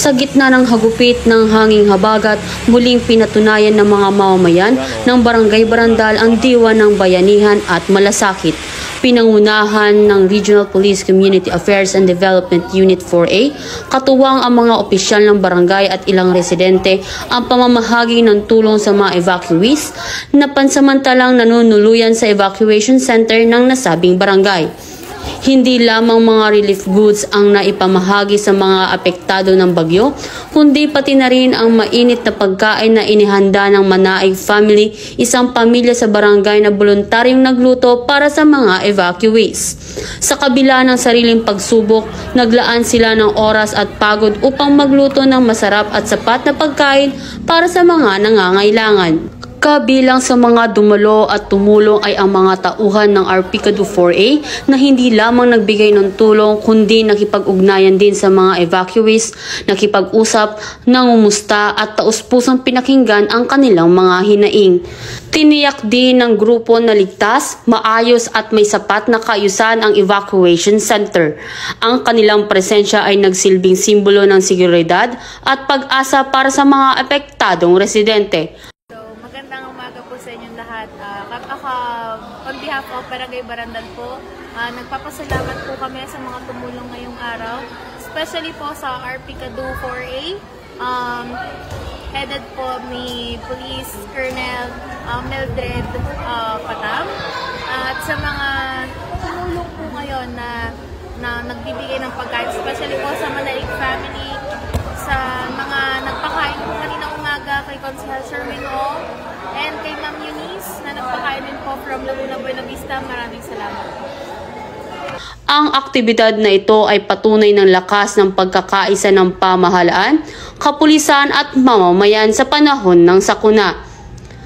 Sa gitna ng hagupit ng hanging habagat, muling pinatunayan ng mga mamamayan ng Barangay Barandal ang diwa ng bayanihan at malasakit. Pinangunahan ng Regional Police Community Affairs and Development Unit 4A, katuwang ang mga opisyal ng barangay at ilang residente ang pamamahagi ng tulong sa mga evacuees na pansamantalang nanunuluyan sa evacuation center ng nasabing barangay. Hindi lamang mga relief goods ang naipamahagi sa mga apektado ng bagyo, kundi pati na rin ang mainit na pagkain na inihanda ng Manaig Family, isang pamilya sa barangay na voluntaryong nagluto para sa mga evacuees. Sa kabila ng sariling pagsubok, naglaan sila ng oras at pagod upang magluto ng masarap at sapat na pagkain para sa mga nangangailangan. Kabilang sa mga dumalo at tumulong ay ang mga tauhan ng RPCADU 4A na hindi lamang nagbigay ng tulong kundi nakipag-ugnayan din sa mga evacuees, nakipag-usap, nangumusta at taus-pusang pinakinggan ang kanilang mga hinaing. Tiniyak din ng grupo na ligtas, maayos at may sapat na kaayusan ang evacuation center. Ang kanilang presensya ay nagsilbing simbolo ng seguridad at pag-asa para sa mga apektadong residente. Sa inyong lahat. On behalf of Barangay Barandal po, nagpapasalamat po kami sa mga tumulong ngayong araw, especially po sa RPCADU 4A, headed po ni Police Colonel Mildred Patam, at sa mga tumulong po ngayon na nagbibigay ng pagkain, especially po sa Manaig Family, sa mga nagpakain po kanina umaga kay Consejero Sherwin-O, and kay Ma'am Eunice na nagpakain din po from Laguna Buena Vista. Maraming salamat. Ang aktibidad na ito ay patunay ng lakas ng pagkakaisa ng pamahalaan, kapulisan at mamamayan sa panahon ng sakuna.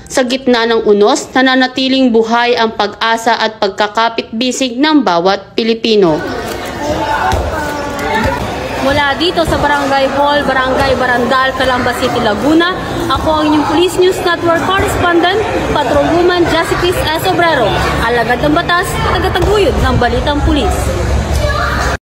Sa gitna ng unos, nananatiling buhay ang pag-asa at pagkakapit-bisig ng bawat Pilipino. Mula dito sa Barangay Hall, Barangay Barandal, Calamba City, Laguna, ako ang inyong Police News Network Correspondent, Patrolwoman Jessica S. Obrero, alagad ng batas, tagataguyod ng Balitang Pulis.